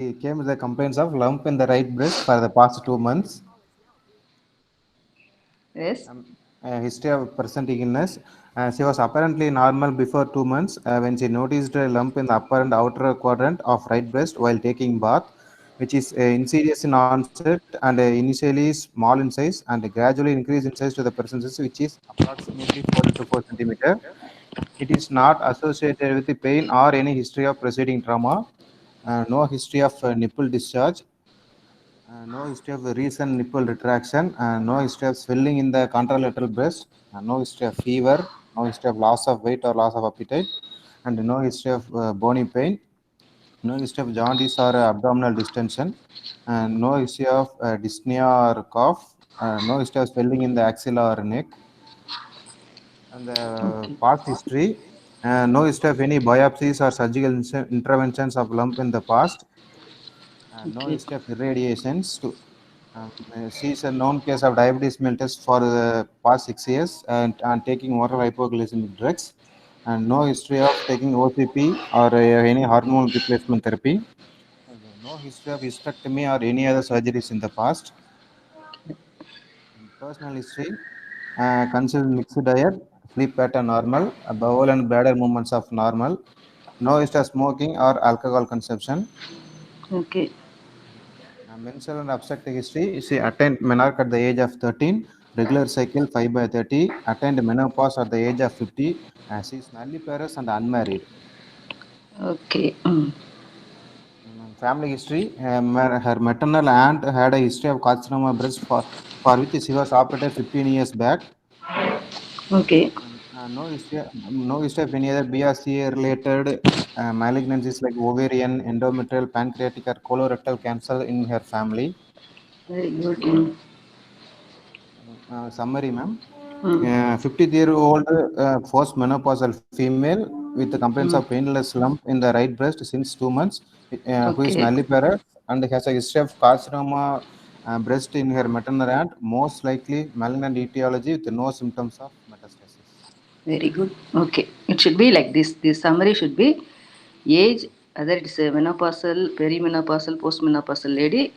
came with the complaints of lump in the right breast for the past 2 months. Yes. History of presenting illness. She was apparently normal before 2 months when she noticed a lump in the upper and outer quadrant of right breast while taking bath, which is insidious in onset and initially small in size and gradually increase in size to the percentage, which is approximately 4 into 4 centimeter. It is not associated with the pain or any history of preceding trauma. No history of nipple discharge, no history of recent nipple retraction, no history of swelling in the contralateral breast, no history of fever, no history of loss of weight or loss of appetite, and no history of bony pain, no history of jaundice or abdominal distension, and no history of dyspnea or cough, no history of swelling in the axilla or neck, and the Okay. past history, no history of any biopsies or surgical interventions of lump in the past, no Okay. history of irradiations. She is a known case of diabetes mellitus for the past 6 years and taking oral hypoglycemic drugs, and no history of taking OCP or any hormone replacement therapy. No history of hysterectomy or any other surgeries in the past. Personal history consists mixed diet, sleep pattern normal, bowel and bladder movements of normal, no history of smoking or alcohol consumption. Okay. Menstrual and obstetric history. She attained menarche at the age of 13, regular cycle 5 by 30, attained menopause at the age of 50. She is nulliparous and unmarried. Okay. Family history. Her maternal aunt had a history of carcinoma breast for which she was operated 15 years back. Okay. No history of any other BRCA related malignancies like ovarian, endometrial, pancreatic, or colorectal cancer in her family. Very good. Summary, ma'am. Mm. 50-year-old postmenopausal female with the complaints of Mm. painless lump in the right breast since 2 months, who is Okay. nulliparous and has a history of carcinoma breast in her maternal aunt, most likely malignant etiology with no symptoms of metastasis. Very good. Okay. It should be like this. This summary should be age, whether it is a menopausal, perimenopausal, postmenopausal lady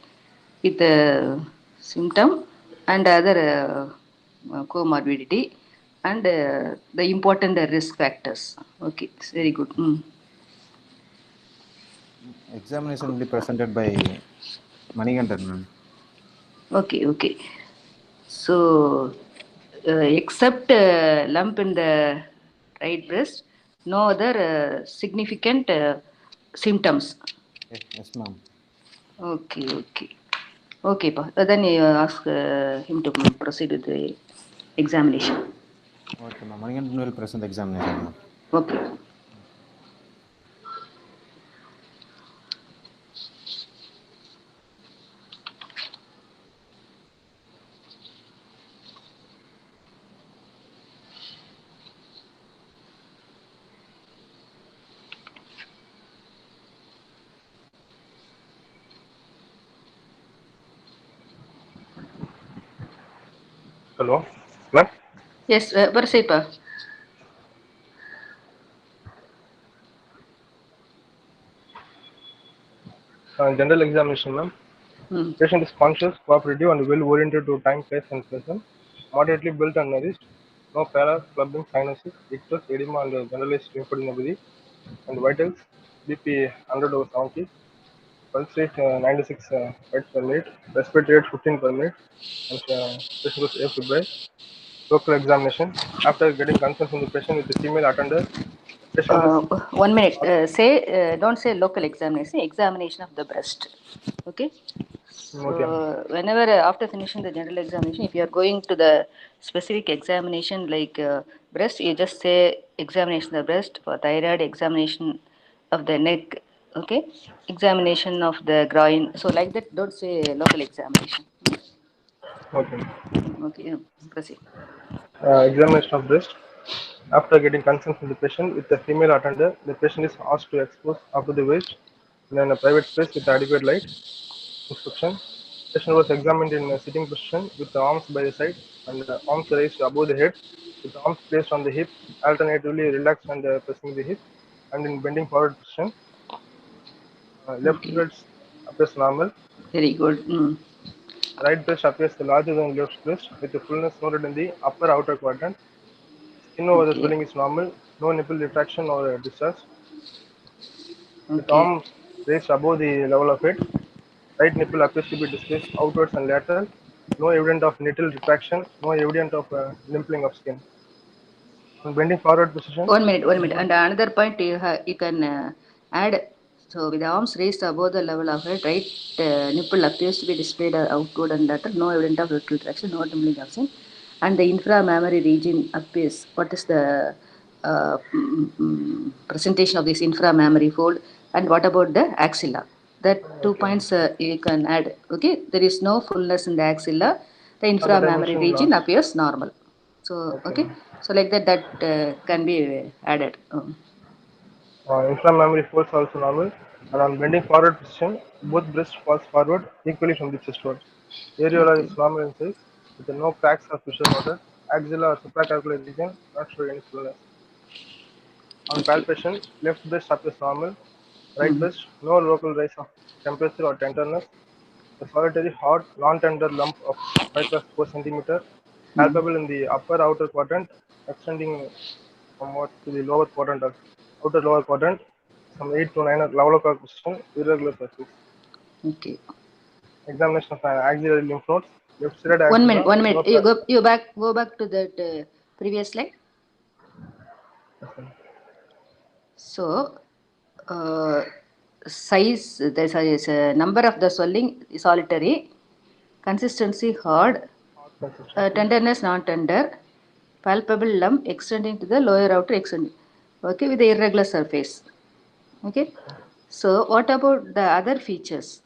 with a symptom and other comorbidity and the important risk factors. Okay. It's very good. Mm. Examination will be presented by Manigandan, ma'am. Okay. Okay. So, except lump in the right breast, no other significant symptoms. Yes, ma'am. Okay, okay, okay. Then you ask him to proceed with the examination. Okay, ma'am. Manigandan will present the examination, ma'am. Okay. Hello, ma'am. Yes, proceed, pa. General examination, ma'am. Hmm. Patient is conscious, cooperative, and well-oriented to time, place, and person. Moderately built and nourished. No para, clubbing, sinuses, ictus, edema, and generalized lymphadenopathy. And vitals, BP 100 over 70. Pulse rate 96 beats per minute. Respiratory rate 15 per minute. And patient was afebrile. Local examination. After getting consent from the patient with the female attender, patient was 1 minute. Don't say local examination. Examination of the breast. Okay. okay. So whenever after finishing the general examination, if you are going to the specific examination like breast, you just say examination of the breast for thyroid, examination of the neck, okay, examination of the groin. So like that, don't say local examination. Okay. Okay, proceed. Examination of breast. After getting consent from the patient with the female attender, the patient is asked to expose up to the waist in a private space with adequate light. Inspection. Patient was examined in a sitting position with the arms by the side and arms raised above the head, with the arms placed on the hip, alternatively relaxed and pressing the hip, and in bending forward position. Left Okay. breast. appears normal. Very good. Right breast appears larger than left breast with the fullness noted in the upper outer quadrant. Skin over the Okay. swelling is normal. No nipple retraction or discharge. With Okay. arms raised above the level of head, right nipple appears to be displaced outwards and lateral. No evidence of nipple retraction. No evidence of dimpling of skin. On bending forward position, 1 minute, 1 minute. both And another point you can add. So with the arms raised above the level of head, right nipple appears to be displayed outward and lateral. No evidence of lateral traction, no tumbling of skin. And the inframammary region appears. What is the presentation of this inframammary fold? And what about the axilla? That 2 okay. points you can add. Okay, there is no fullness in the axilla. The Other inframammary dimension region loss. appears normal. So Okay. okay, so like that can be added. Inframammary folds also normal. And on bending forward position, both breasts falls forward equally from the chest wall. Areola Okay. is normal in size, with no cracks or fissure noted. Axilla or supraclavicular region not showing any fullness. On Okay. palpation, left breast appears normal. Right Mm-hmm. breast, no local rise of temperature or tenderness. A solitary hard, non-tender lump of 5 plus 4 centimeter, Mm-hmm. palpable in the upper outer quadrant, extending somewhat to the lower quadrant of outer lower quadrant, some 8 to 9 level of position, irregular surface. Okay. Examination of axillary lymph nodes, left sided 1 minute. axilla, 1 minute. You go back to that previous slide. So, uh, size, there's a number of the swelling solitary, consistency hard, consistency. tenderness non-tender, palpable lump extending to the lower outer extending. Okay, with the irregular surface. Okay. So, what about the other features?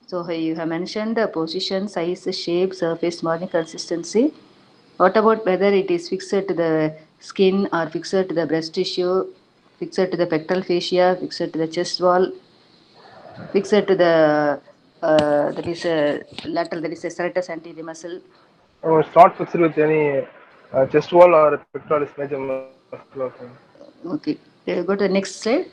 So, you have mentioned the position, size, shape, surface, margin, consistency. What about whether it is fixed to the skin or fixed to the breast tissue, fixed to the pectoral fascia, fixed to the chest wall, fixed to the that is a lateral, that is a serratus anterior muscle. It's not fixed with any chest wall or pectoralis major muscle. Okay, go to the next slide.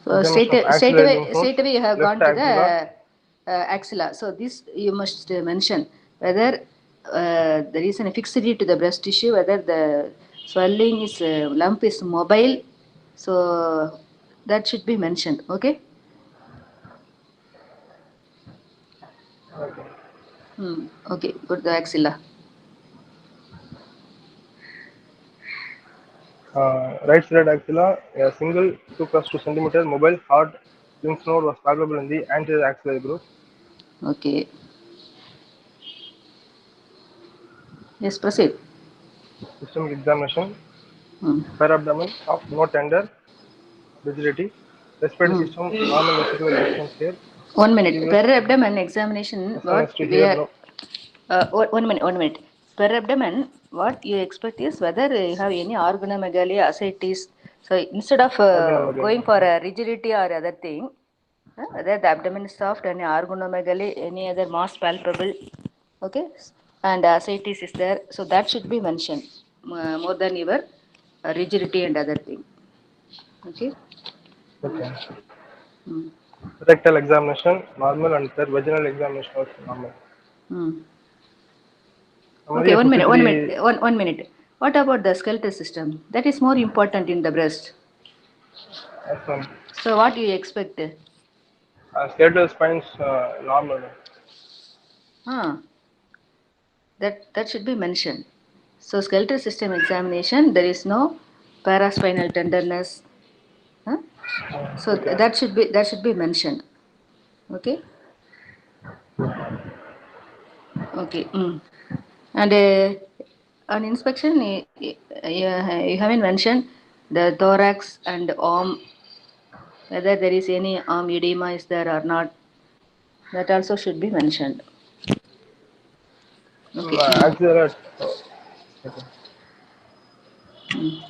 So Examination of straight axillary away, lymph nodes, straight away you have left gone to axilla, the axilla. So this you must mention whether there is an fixity to the breast tissue, whether the swelling is lump is mobile. So that should be mentioned. Okay. okay. Okay. Go to the axilla. Right sided axilla, a single 2 plus 2 centimeter mobile hard lymph node was palpable in the anterior axillary group. Okay. Yes. Proceed. Systemic examination, Hmm. abdomen, soft, no tender, rigidity. Respiratory Hmm. system, normal vesicular existence here. 1 minute. Previous Per abdomen examination. What SNST we here, are. no. 1 minute. 1 minute. Per abdomen, what you expect is whether you have any organomegaly, ascites. So instead of Organomegaly. going for a rigidity or other thing, whether the abdomen is soft, any organomegaly, any other mass palpable, okay, and ascites is there. So that should be mentioned more than your rigidity and other thing. Okay. Okay. Hmm. Rectal examination, normal, and third vaginal examination also normal. Hmm. Summary Okay, of 1 minute, 53 one minute. What about the skeletal system? That is more important in the breast. S1. So what do you expect? Skeletal spines normal. Huh, that should be mentioned. So skeletal system examination, there is no paraspinal tenderness. Huh? So Okay. that should be mentioned. Okay. Okay. And on inspection, you haven't mentioned the thorax and arm, whether there is any arm edema is there or not. That also should be mentioned. Okay. Axillary. Okay. Mm,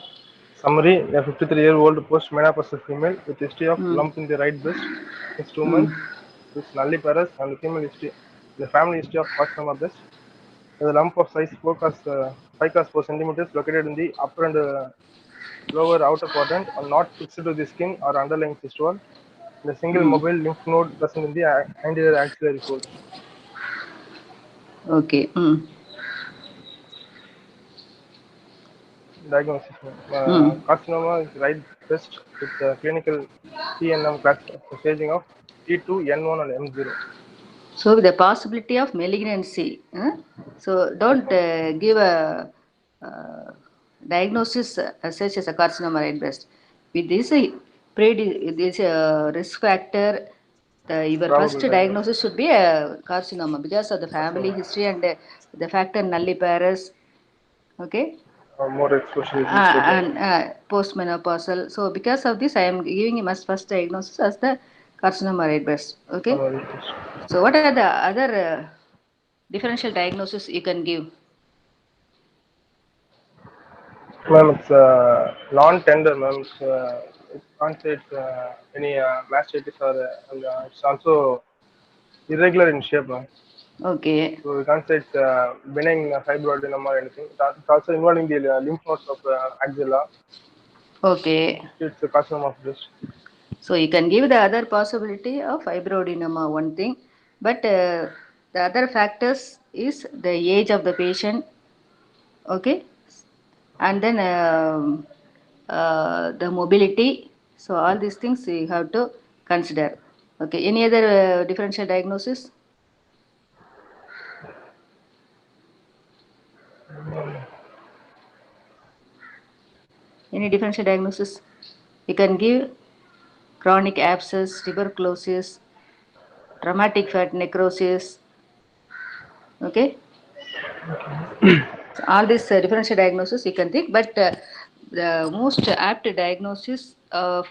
Summary: a 53-year-old post-menopausal female with history of mm, lump in the right breast since 2 months, mm. with nulliparous and female history, the family history of carcinoma breast. The lump of size 5 class 4 centimeters located in the upper and lower outer quadrant are not fixed to the skin or underlying cyst wall. The single mobile lymph node present in the anterior axillary fold. Okay. Diagnosis. Mm. Carcinoma is right breast with clinical TNM class staging of T2, N1, and M0. So the possibility of malignancy. So don't give a diagnosis as such as a carcinoma right breast. With this, this risk factor, your first Probable diagnosis. diagnosis should be a carcinoma because of the family history and the factor nulliparous. Okay. More exposure is listed like And postmenopausal. So because of this, I am giving him as first diagnosis as the carcinoma right breast. Okay. So what are the other differential diagnosis you can give? ma'am, it's non-tender, ma'am. It can't say it's any mastitis or and, it's also irregular in shape, ma'am. Okay. So we can't say it's benign fibroadenoma or anything. It's also involving the lymph nodes of axilla. Okay. It's a carcinoma of breast. So you can give the other possibility of fibroadenoma one thing, but the other factors is the age of the patient. Okay. And then the mobility. So all these things you have to consider. Okay. Any other differential diagnosis? Any differential diagnosis? You can give chronic abscess, tuberculosis, traumatic fat necrosis. Okay. So all these differential diagnosis you can think, but the most apt diagnosis of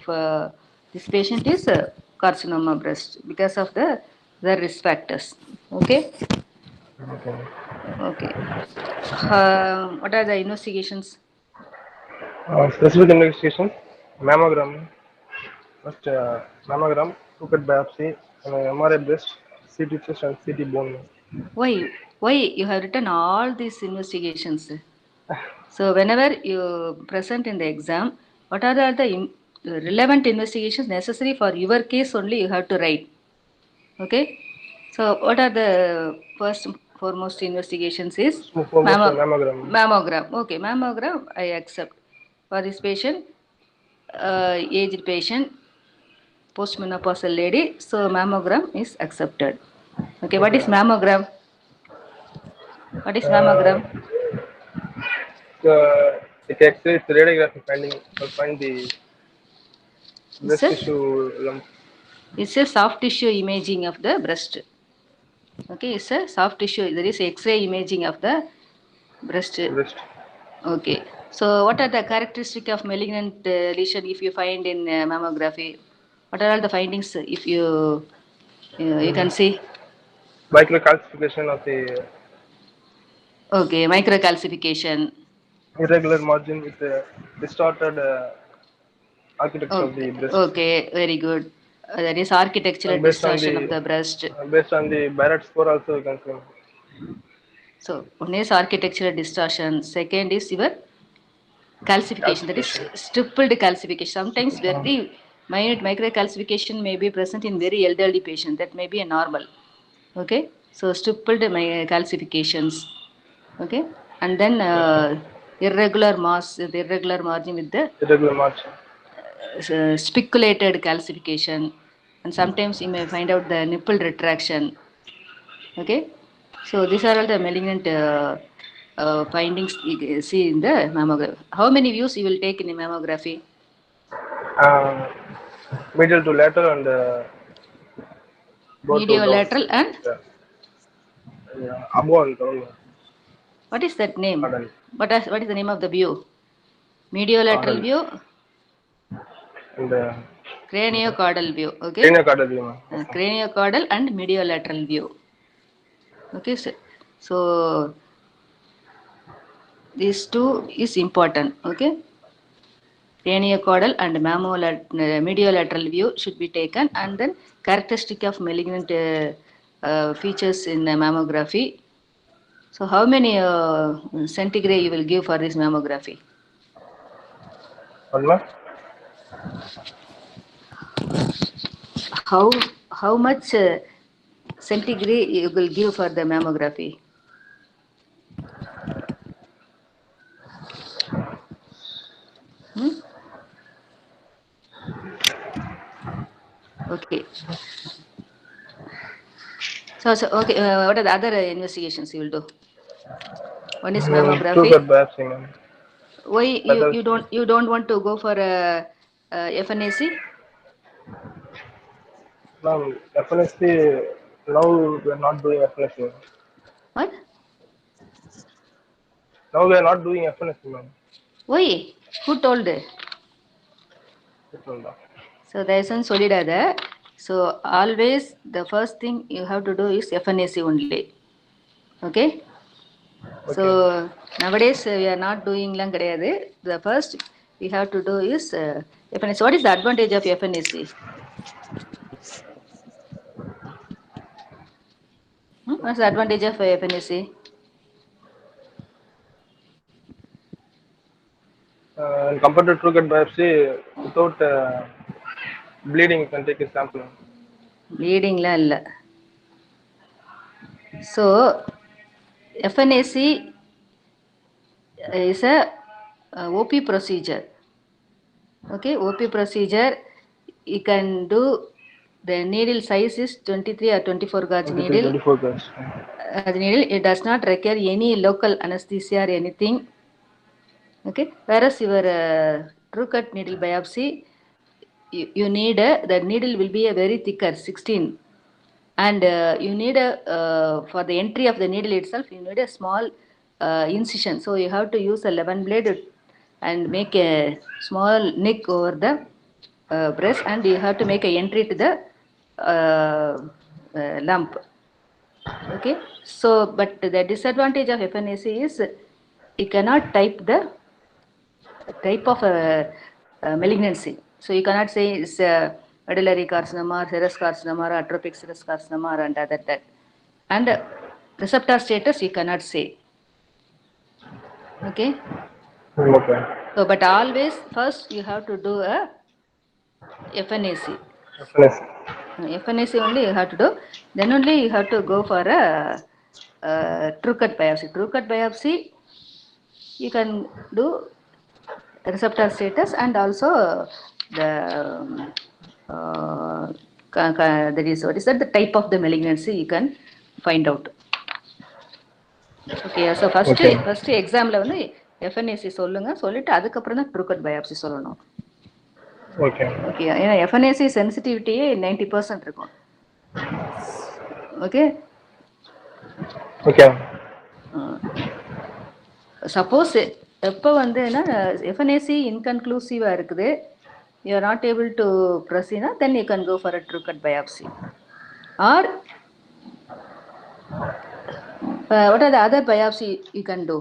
this patient is carcinoma breast because of the risk factors. Okay. Okay. Okay. What are the investigations? Specific investigation, mammogram. First, mammogram, two-cut biopsy, and MRI breast, CT chest, and CT bone. Why? Why you have written all these investigations? So whenever you present in the exam, what are the relevant investigations necessary for your case only you have to write. Okay. So what are the first foremost investigations is Foremost, mammogram. mammogram. Okay, mammogram I accept. For this patient, aged patient, postmenopausal lady, so mammogram is accepted. Okay, what is Okay. mammogram? What is Uh, mammogram? it X-rays radiographic finding to find the It's breast a, tissue lump. it's a soft tissue imaging of the breast. Okay, it's a soft tissue. There is X-ray imaging of the breast. Breast. Okay. So, what are the characteristic of malignant lesion if you find in mammography? What are all the findings if you can see? Microcalcification of the Okay, microcalcification. irregular margin with the distorted architecture of Okay, the breast. okay, very good. That is architectural And distortion of the breast. based on the Barrett score also you can see. So, one is architectural distortion. Second is your calcification, that is Calcification. stippled calcification. Sometimes very minute microcalcification may be present in very elderly patient. That may be a normal. Okay, so stippled calcifications. Okay, and then irregular mass, the irregular margin with the Irregular margin. spiculated calcification, and sometimes you may find out the nipple retraction. Okay, so these are all the malignant findings you see in the mammography. How many views you will take in the mammography? Uh, Medial to lateral and both to down. Mediolateral and Yeah. Yeah. Above and down. what is that name? Caudal. What is the name of the view? Mediolateral Caudal. view, And craniocaudal view. Okay, craniocaudal view, ma'am. Yes, ma'am. craniocaudal and mediolateral view. Okay, so these two is important. Okay, craniocaudal and mediolateral view should be taken, and then characteristic of malignant features in mammography. So how many centigrade you will give for this mammography? What, ma'am? How much centigrade you will give for the mammography? Okay. So okay. What are the other investigations you will do? One is True mammography. cut biopsy, ma'am. Why Feathers. you don't want to go for a FNAC? Ma'am, FNSC, now we are not doing FNSC, ma'am. What? Now we are not doing FNSC, ma'am. Why? Who told? So தயவுசெய்து சொல்லிடாத. So always the first thing you have to do is FNAC only. Okay? So nowadays we are not doing லாம் கிடையாது. The first we have to do is FNAC. What is the advantage of FNAC? What's the advantage of FNAC? Compared to true cut biopsy, without bleeding, you can take a sample. Bleedingலாம் இல்லை. So FNAC is a OP procedure. Okay, OP procedure, you can do, the needle size is 23 or 24 gauge needle. 24 gauge. Needle, it does not require any local anesthesia or anything. Okay, whereas your true cut needle biopsy, you need the needle will be a very thicker 16, and you need for the entry of the needle itself you need a small incision. So you have to use a 11 blade and make a small nick over the breast, and you have to make a entry to the lump. Okay, so but the disadvantage of FNAC is you cannot type the type of malignancy. So you cannot say it's medullary carcinoma, serous carcinoma, or atrophic serous carcinoma, and other that. And receptor status you cannot say. Okay. Okay. So, but always first you have to do a FNAC. FNAC only you have to do. Then only you have to go for a true cut biopsy. True cut biopsy you can do receptor status and also the that is what is that the type of the malignancy you can find out. Okay, so first examல வந்து FNAC சொல்லுங்க, சொல்லிட்டு அதுக்கு அப்புறம் தான் true cut biopsy சொல்லணும். Okay. Okay, ஏன்னா FNAC sensitivity 90% இருக்கும். Okay. Okay. Suppose எப்போ வந்து FNAC inconclusive இருக்குது, you are not able to proceed, then you can go for a true cut biopsy. Or what are the other biopsy you can do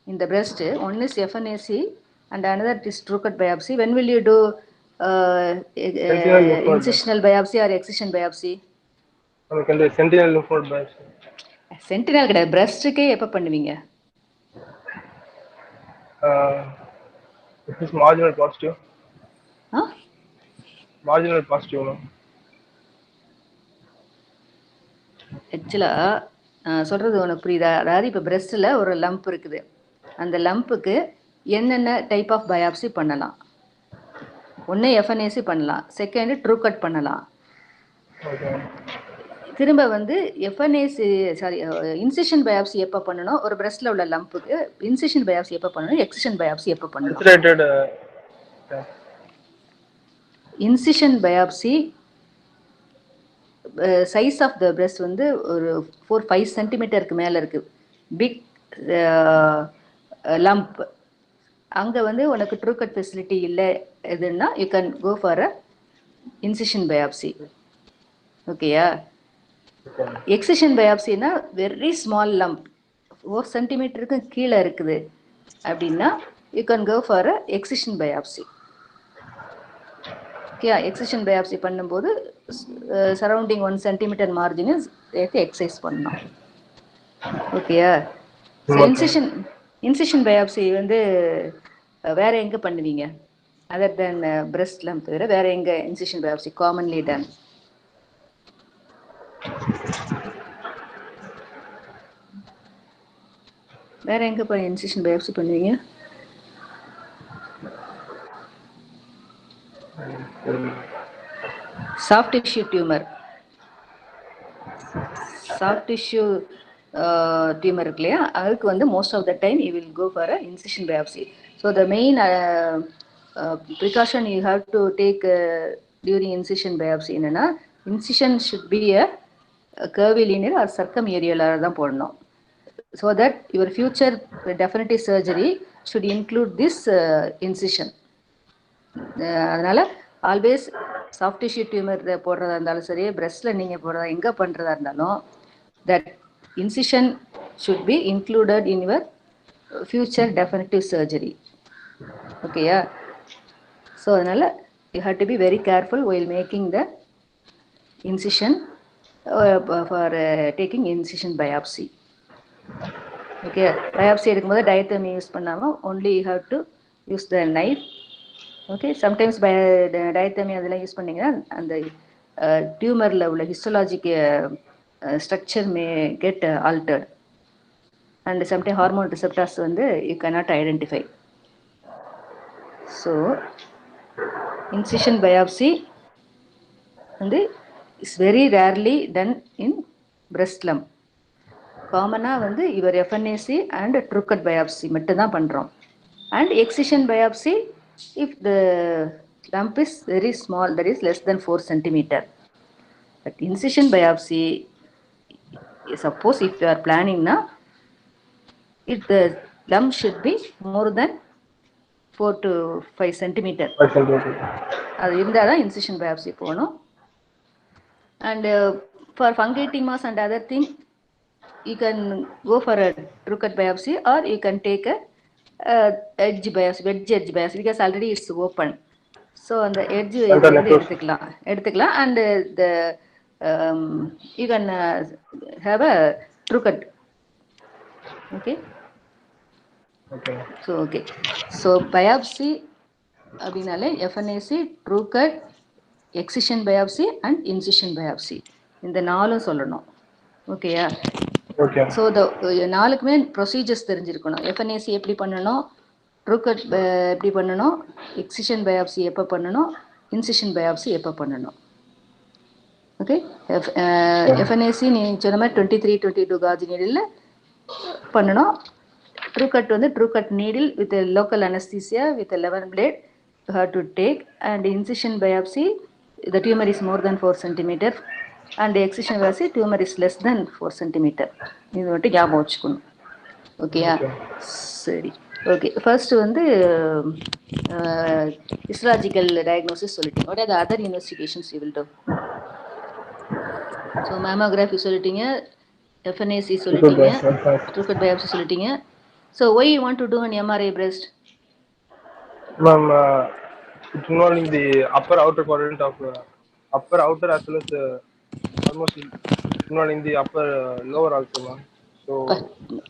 in the breast? One is FNAC and another is true cut biopsy. When will you do incisional biopsy or excision biopsy? We can do sentinel lymph node biopsy. Sentinel கிடையாது, breastக்கே எப்போ பண்ணுவீங்க? This is marginal positive. Huh? Marginal positive, no? ஆக்சுவலா சொல்றது உனக்கு புரியுதா? அதாவது இப்போ பிரெஸ்ட்ல ஒரு லம்ப் இருக்குது, அந்த லம்புக்கு என்னென்ன டைப் ஆஃப் பயாப்சி பண்ணலாம்? ஒன்று FNAC பண்ணலாம், செகண்ட் ட்ரூ கட் பண்ணலாம். திரும்ப வந்து FNAC இன்சிஷன் பயாப்சி எப்போ பண்ணணும்? ஒரு பிரெஸ்ட்ல உள்ள லம்புக்கு இன்சிஷன் பயாப்சி எப்போ பண்ணணும்? எக்ஸிஷன் பயாப்சி எப்போ பண்ணணும்? Incision biopsy size of the breast வந்து ஒரு 4-5 சென்டிமீட்டருக்கு மேலே இருக்குது, பிக் லம்ப். அங்கே வந்து உனக்கு ட்ரூ கட் ஃபெசிலிட்டி இல்லை எதுன்னா you can go for a incision biopsy. ஓகேயா? எக்ஸிஷன் பயாப்சின்னா வெரி ஸ்மால் லம்ப் 4 சென்டிமீட்டருக்கு கீழே இருக்குது அப்படின்னா you can go for a excision biopsy. Okay, excision biopsy பண்ணும்போது சரௌண்டிங் 1 சென்டிமீட்டர் மார்ஜினை சேர்த்து எக்ஸசைஸ் பண்ணணும். ஓகேயா? ஸோ இன்சிஷன் பயாப்சி வந்து வேற எங்க பண்ணுவீங்க அதர் தென் பிரஸ்ட் லம்ப் தவிர வேற எங்க இன்சிஷன் பயாப்சி காமன்லி டன்? வேற எங்க இன்சிஷன் பயாப்சி பண்ணுவீங்க? Soft tissue tumour, soft tissue tumour இருக்கு இல்லையா, அதுக்கு வந்து most of the time you will go for a incision biopsy. So the main precaution you have to take during incision biopsy என்னன்னா, incision should be a curvilinear or circumareal தான் போடணும். So that your future definitive surgery should include this incision. அதனால always soft tissue tumour போடுறதா இருந்தாலும் சரி, பிரஸ்ட்ல நீங்க போடுறதா எங்க பண்றதா இருந்தாலும், that incision should be included in your future definitive surgery. ஓகேயா? ஸோ அதனால you have to be very careful while making the incision for taking incision biopsy. Okay, biopsy எடுக்கும்போது டயத்தமி யூஸ் பண்ணாமல் only you have to use the knife. Okay, sometimes diathermy அதெல்லாம் use பண்ணிங்கன்னா அந்த டியூமரில் உள்ள histologic structure may get altered and sometime hormone receptors வந்து you cannot identify. So incision biopsy வந்து is very rarely done in breast lump. காமனாக வந்து இவர் எஃப்என்ஏசி அண்ட் ட்ரூகட் பயாப்சி மட்டும்தான் பண்ணுறோம். And excision biopsy if the lump is very small, that is less than 4 centimeter. But incision biopsy, suppose if you are planning now, if the lump should be more than 4 to 5 centimeter. அது இருந்தால் தான் incision biopsy போகணும். And for fungating-mass and other thing, you can go for a Truchet biopsy or you can take a edge biopsy, wedge edge biopsy, because already it's open. So on the edge எடுத்துக்கலாம் and the you can have a Truchet. Okay. So biopsy அப்படினாலே FNAC, Truchet, excision biopsy and incision biopsy இந்த நாலும் சொல்லணும். ஓகேயா? So நாலுக்குமே procedures தெரிஞ்சிருக்கணும். FNAC எப்படி பண்ணணும், Truchet எப்படி பண்ணணும், எக்ஸிஷன் பயாப்சி எப்போ பண்ணணும், இன்சிஷன் பயாப்சி எப்போ பண்ணணும். ஓகே, FNAC நீ சொன்ன மாதிரி 23-22 காஜ் நீடில் பண்ணணும். Truchet வந்து Truchet needle with a local anesthesia with a 11 blade you have to take, and incision biopsy the tumor is more than 4 centimeter and excision biopsy tumor is less than 4 centimeter. இது மட்டும் ஞாபகம் வச்சுக்கணும். ஓகேயா? சரி. Okay, first வந்து histological diagnosis சொல்லிட்டீங்க. What are the other investigations you will do? So mammography சொல்லிட்டீங்க, FNAC சொல்லிட்டீங்க, Truchet biopsy சொல்லிட்டீங்க. So why you want to do an MRI breast? Ma'am, it's involving the upper outer quadrant of upper outer as well as almost involving the upper lower also, ma'am. So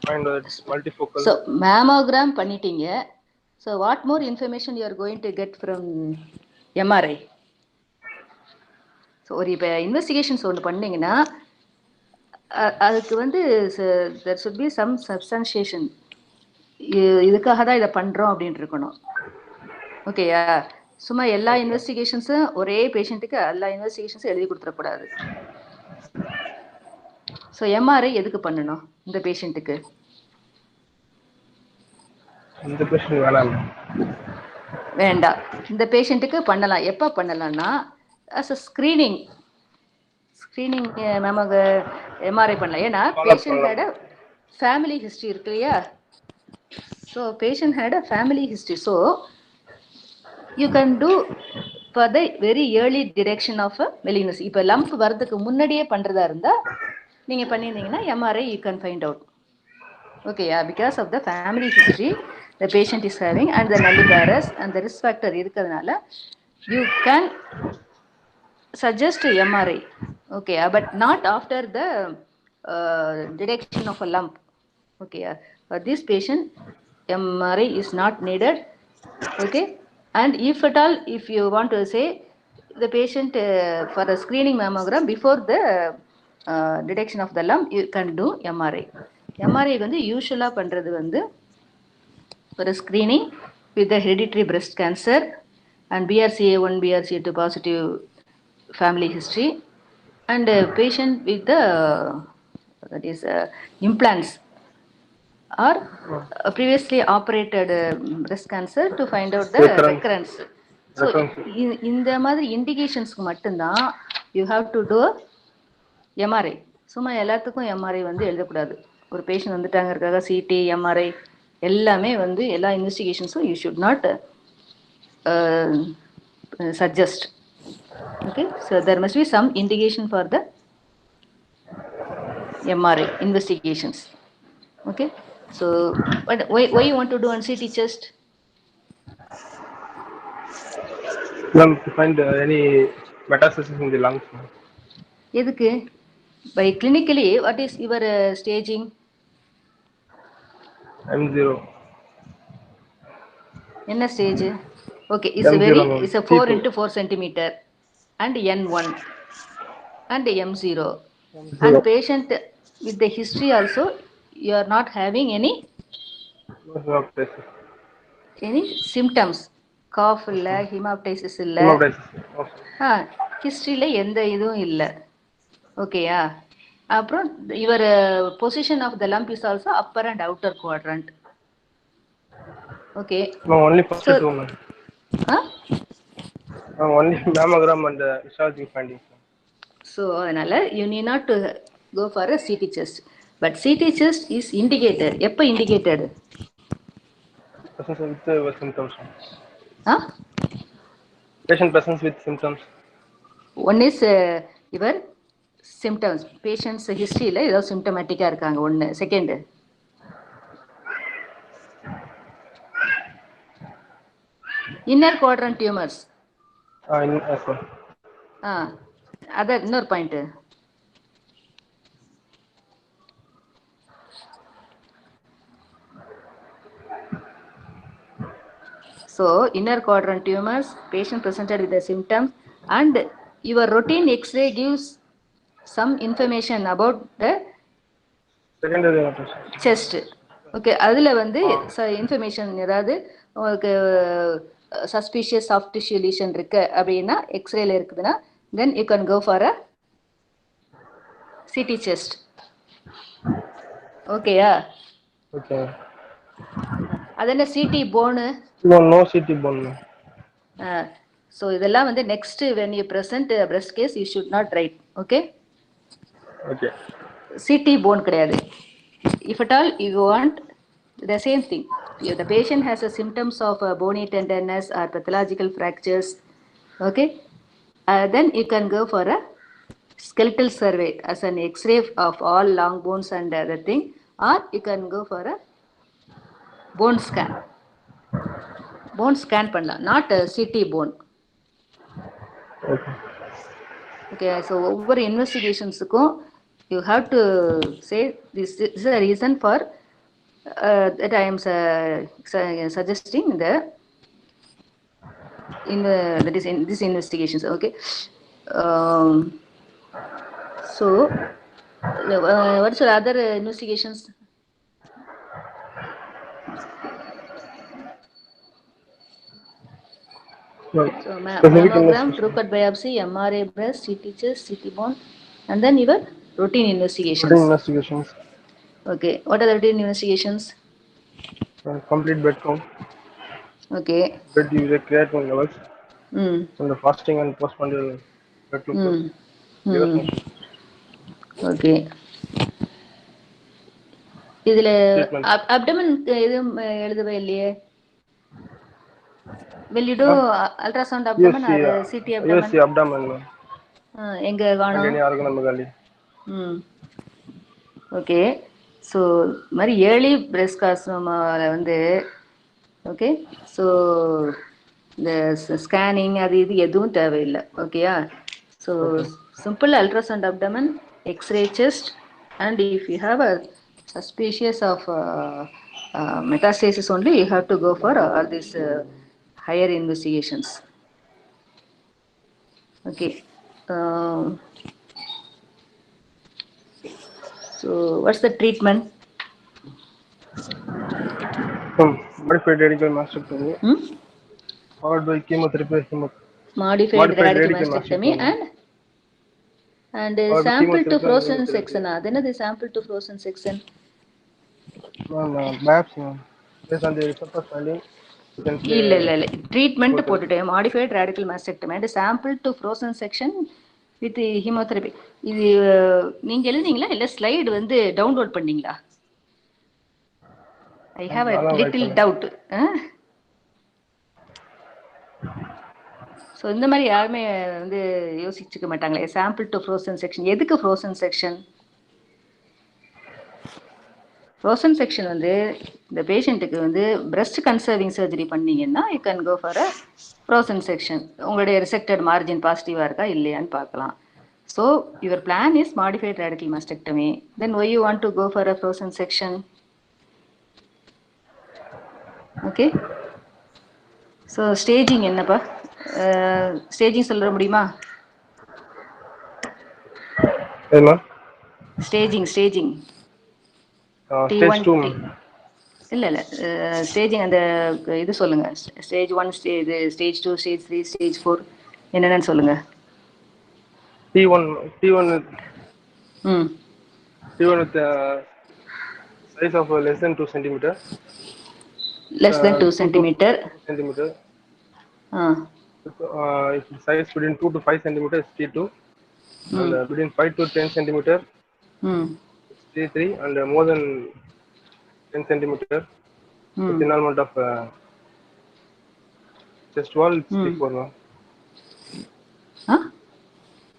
find it's multifocal. So mammogram பண்ணிட்டீங்க. So what more information you are going to get from MRI? So ஒரு இப்போ investigations ஒன்று பண்ணீங்கன்னா அதுக்கு வந்து there should be some substantiation. இதுக்காக தான் இதை பண்ணுறோம் அப்படின்ட்டு இருக்கணும். ஓகேயா? சும்மா எல்லா இன்வெஸ்டிகேஷன்ஸும் ஒரே பேஷண்ட்டுக்கு எல்லா இன்வெஸ்டிகேஷன்ஸும் எழுதி கொடுத்துடக்கூடாது. ஸோ எம்ஆர்ஐ எதுக்கு பண்ணணும் இந்த பேஷண்ட்டுக்கு? வேண்டாம், இந்த பேஷண்ட்டுக்கு பண்ணலாம். எப்போ பண்ணலாம்னா அஸ் அ ஸ்க்ரீனிங் நமக்கு எம்ஆர்ஐ பண்ணலாம். ஏன்னா பேஷண்டோட ஃபேமிலி ஹிஸ்ட்ரி இருக்கு இல்லையா? So patient had a family history, so you can do for the very early detection of a malignancy. இப்போ லம்ப் வரதுக்கு முன்னாடியே பண்றதா இருந்தா நீங்க பண்ணியிருந்தீங்கன்னா MRI you can find out. ஓகேயா? because of the family history the patient is having and the nulliparous and the risk factor இருக்கிறதுனால you can suggest MRI. ஓகேயா? but not after the detection of a lump. ஓகேயா? for this patient MRI is not needed. Okay, and if at all, if you want to say the patient for a screening mammogram before the detection of the lump, you can do MRI. MRI வந்து யூஸ்வலா பண்றது வந்து for a screening with the hereditary breast cancer and BRCA1, BRCA2 positive family history, and a patient with the that is implants or previously operated breast cancer to find out the recurrence. So இந்த மாதிரி இண்டிகேஷன்ஸ்க்கு மட்டும்தான் you have to do MRI. சும்மா எல்லாத்துக்கும் MRI வந்து எழுதக்கூடாது. ஒரு patient வந்துட்டாங்கிறதுக்காக CD MRI எல்லாமே வந்து எல்லா இன்வெஸ்டிகேஷன்ஸும் you should not suggest. Okay, so there must be some indication for the MRI investigations. Okay, so but why you want to do on CT chest? Ma'am, to find any metastasis in the lungs. எதுக்கு? By clinically, what is your staging? M0. என்ன stage? Okay, it's a 4 into 4 centimeter and N1 and M0. And patient with the history also, you are not having any symptoms. Cough இல்ல, hemoptysis இல்ல, ஹிஸ்ட்ரியில எந்த இதுவும் இல்லை. ஓகேயா? அப்புறம் your position of the lump is also upper and outer quadrant. Okay. No, only first two, ma'am. Only mammogram and histology findings. So அதனால you need not to go for a CT chest. But CT chest is indicated. எப்ப indicated? Presence with symptoms. Patient presence with symptoms. One is your symptoms. Patient's historyல ஏதோ symptomatic-ஆ இருக்காங்க ஒன்று. Second, inner quadrant tumors. Yes, sir. Other இன்னொரு point. So inner quadrant tumors, patient presented with the symptoms, and your routine X-ray gives some information about the chest. Okay, அதில் வந்து information ஏதாவது உங்களுக்கு suspicious soft tissue lesion இருக்கு அப்படின்னா எக்ஸ்ரேல இருக்குதுன்னா then you can go for a CT chest. ஓகேயா? Okay. அது என்ன CT bone? No CT bone. So இதெல்லாம் வந்து next when you present a breast case you should not write. Okay? Okay. CT bone கிடையாது. If at all you want the same thing, if the patient has a symptoms of bony tenderness or pathological fractures, okay, then you can go for a skeletal survey as an X-ray of all long bones and other thing, or you can go for a bone scan. Bone scan பண்ணலாம், not a CT bone. Okay, so over investigations-க்கும் you have to say this is a reason for that I am suggesting that is in this investigations. Okay, so what's your other investigations? So mammogram, throughput biopsy, MRI breast, CT chest, CT bone, and then your routine investigations. Routine investigations. Okay, what are the routine investigations? Complete blood count. Okay. Blood urea creatinine levels. And the fasting and postprandial blood glucose. Okay. இதுல abdomen எதுவும் எழுதவே இல்லையே? Will you do ultrasound abdomen or CT abdomen? Yes, abdomen. எங்க காணோம்? Okay, so இது மாதிரி early breast கார்சினோமாவில் வந்து okay, so இந்த ஸ்கேனிங் அது இது எதுவும் தேவையில்லை. ஓகேயா? So simple ultrasound abdomen, X-ray chest, and if you have a suspicious of metastasis only, you have to go for all these higher investigations. Okay. So what's the treatment? Modified radical mastectomy followed by chemotherapy. Modified radical mastectomy and Followed by sample to chemotherapy and frozen immunotherapy. section. Then the sample to frozen section. Biopsy, ma'am. Based on the receptor finding, you can say. இல்ல treatment போட்டுட்டேன் modified radical mastectomy and sample to frozen section with chemotherapy. இது நீங்க எழுதிங்களா இல்ல slide வந்து download பண்ணீங்களா? I have a little doubt. So இந்த மாதிரி யாருமே வந்து யோசிச்சுக்க மாட்டாங்களே. சாம்பிள் டு ஃப்ரோசன் செக்ஷன் எதுக்கு ஃப்ரோசன் செக்ஷன்? ஃப்ரோசன் செக்ஷன் வந்து இந்த பேஷண்ட்டுக்கு வந்து பிரஸ்ட் கன்சர்விங் சர்ஜரி பண்ணீங்கன்னா you can go for a frozen section. உங்களுடைய ரிசெக்டட் மார்ஜின் பாசிட்டிவாக இருக்கா இல்லையான்னு பார்க்கலாம். So your plan is modified radical mastectomy. Then why you want to go for a frozen section? Okay. So staging என்னப்பா? Staging சொல்ல முடியுமா? Staging Stage 2. இல்ல staging அந்த இது சொல்லுங்க. ஸ்டேஜ் 1, ஸ்டேஜ் 2, ஸ்டேஜ் 3, ஸ்டேஜ் 4 என்னென்னு சொல்லுங்க. T1 ம் T1 with size of less than 2 centimeter. less than 2 centimeter. 2 centimeter. If size between 2 to 5 centimeter is T2, and between 5 to 10 centimeter it's T3, and more than 10 centimeter with involvement of chest wall it's T4 now.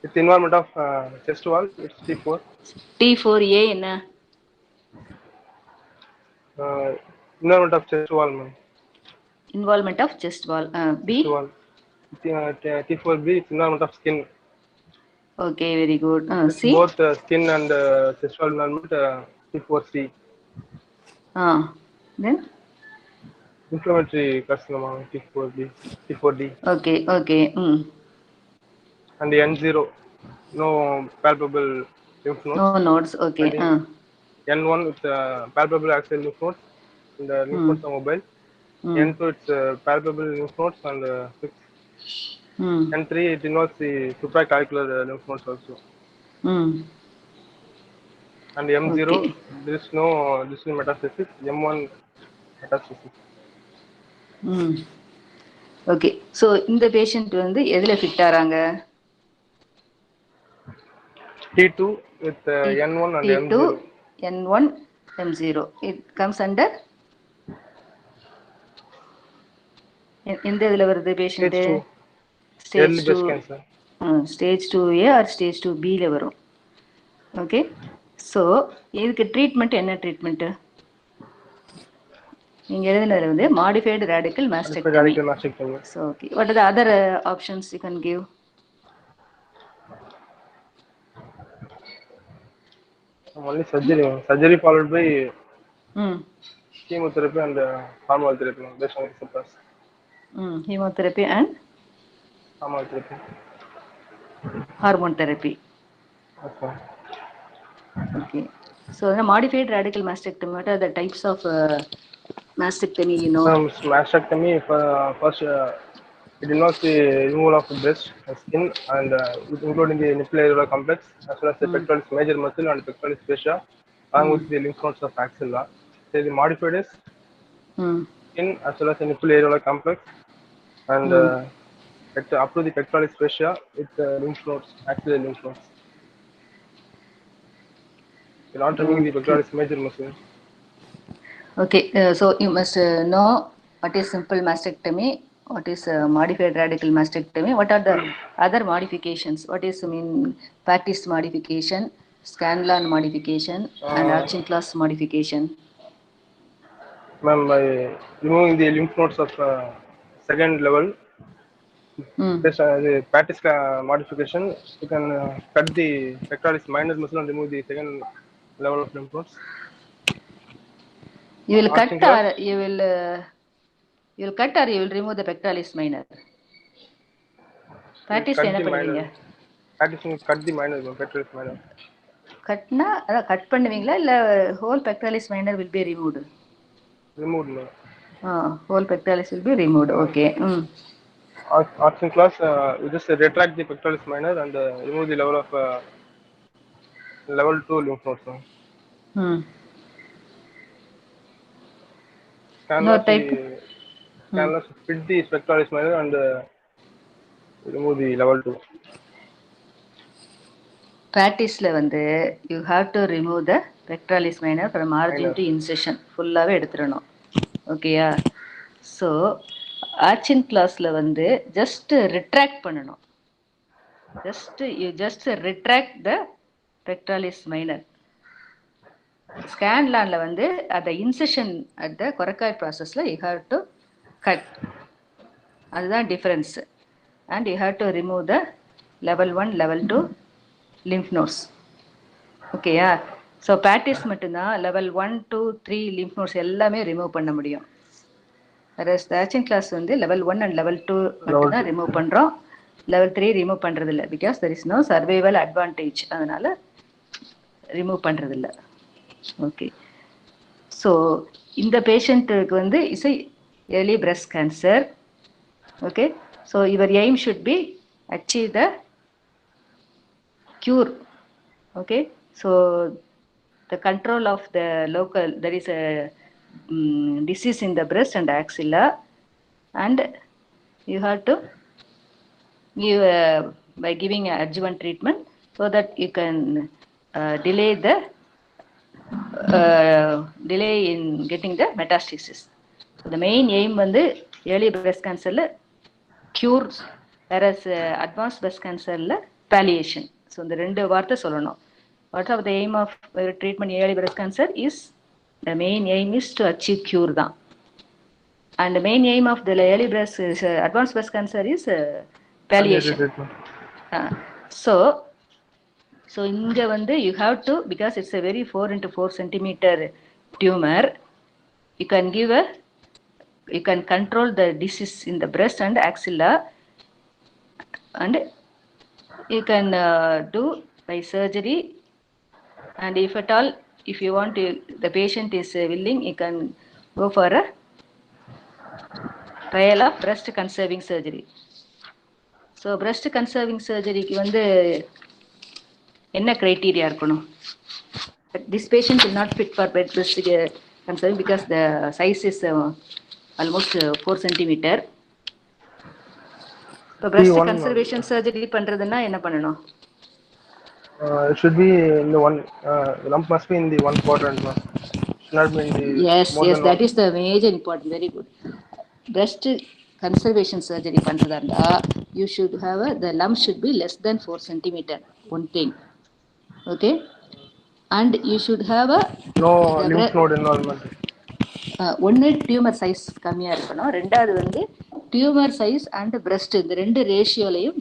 With involvement of chest wall it's T4. T4A என்ன? Involvement of chest wall, ma'am. Involvement of chest wall. B? Chest wall. T4B is involvement of skin. Okay, very good. C? Both skin and chest wall involvement, T4C. Then? Inflammatory carcinoma, T4D. Okay. And the N0, no palpable lymph nodes. No nodes, okay. N1 with palpable axial lymph nodes, and the lymph nodes are mobile. N2 it's palpable lymph nodes and fixed. N3 it involves the supraclavicular lymph nodes also. And M0 there is no distal metastasis. M1 metastasis. Okay. So இந்த patient வந்து எதில் fit ஆகிறாங்க? T2 with N1 and T2, M0. N1, M0. It comes under எந்த இதில் வருது patient? Stage 2. Stage 2A or stage 2Bல வரும். Okay. So இதுக்கு ட்ரீட்மெண்ட் என்ன ட்ரீட்மெண்ட்டு? நீங்கள் எழுதினதில் வந்து modified radical mastectomy. So okay. What are the other options you can give? Only surgery followed by chemotherapy and hormonal therapy based on receptors. Chemotherapy and hormone therapy. Okay. So the modified radical mastectomy, what are the types of mastectomy you know? Mastectomy first it involves the removal of the breast skin and including the nipple areolar complex as well as the pectoralis major muscle and pectoralis fascia along with the lymph nodes of axilla. So the modified is skin as well as the nipple areolar complex and up to the pectoralis fascia with lymph nodes, axillary lymph nodes. Not removing the pectoralis major muscle. Okay, so you must know what is simple mastectomy, what is modified radical mastectomy, what are the other modifications, what is Pattis modification, Scanlon modification and Archinclas modification. Ma'am, by removing the lymph nodes of second level, this the Pattis modification, you can cut the pectoralis minor muscle and remove the second level of lymph nodes. You will cut Arching class. or you will cut or you will remove the pectoralis minor. Practice Cut என்ன the பண்ணுவீங்க? minor. Practicing cut the minor, pectoralis minor. கட்னா அதான் cut பண்ணுவீங்களா இல்ல whole pectoralis minor will be removed? Removed. Whole pectoralis will be removed. Okay. Arching class, you just retract the pectoralis minor and remove the level of level 2 lymph nodes. No type. Cannula split the pectoralis minor and remove the level 2. Practiceல வந்து you have to remove the pectoralis minor from margin Minor. to incision. ஃபுல்லாவே எடுத்துறணும். ஓகேயா? So action கிளாஸ்ல வந்து just retract பண்ணணும். you just retract the pectoralis minor. Scanlanல வந்து at the incision at the coracoid processல you have to cut. அதுதான் difference. And you have to remove the level 1, level 2 lymph nodes. ஓகேயா? So practice மட்டும்தான் level 1, 2, 3 lymph nodes எல்லாமே remove பண்ண முடியும். whereas the action class வந்து level 1 and level 2 மட்டும்தான் remove பண்றோம். level 3 remove பண்றது இல்லை because there is no survival advantage. அதனால ரிமூவ் பண்றது இல்லை. ஓகே. ஸோ இந்த பேஷண்ட்டுக்கு வந்து is early breast cancer. Okay. So your aim should be achieve the cure. Okay. So the control of the local, there is a disease in the breast and axilla, and you have to give by giving adjuvant treatment so that you can delay in getting the metastasis. So the main aim வந்து early breast cancerல cure, whereas advanced breast cancerல palliation. So இந்த ரெண்டு வார்த்தை சொல்லணும். What are the aim of treatment in early breast cancer is the main aim is to achieve cure தான். And the main aim of the early breast advanced breast cancer is palliation. So இங்க வந்து you have to, because it's a very 4 into 4 centimeter tumor, you can control the disease in the breast and axilla, and you can do by surgery. And if at all, if you want to, the patient is willing, you can go for a trial of breast conserving surgery. So breast conserving surgery க்கு வந்து என்ன criteria இருக்கணும்? This patient will not fit for breast conserving because the size is almost 4 centimeter. So breast conservation surgery பண்றதுன்னா என்ன பண்ணணும்? It should be in the one, the lump must be in the one quadrant. Should not be in the yes, that one. is the major important. Very good. Breast conservation surgery பண்றதா இருந்தா you should have the lump should be less than 4 centimeter. One thing. Okay. And you should have no lymph node involvement. ஒன்று tumour size கம்மியாக இருக்கணும். ரெண்டாவது வந்து tumour size and breast, இந்த ரெண்டு ரேஷியோலையும்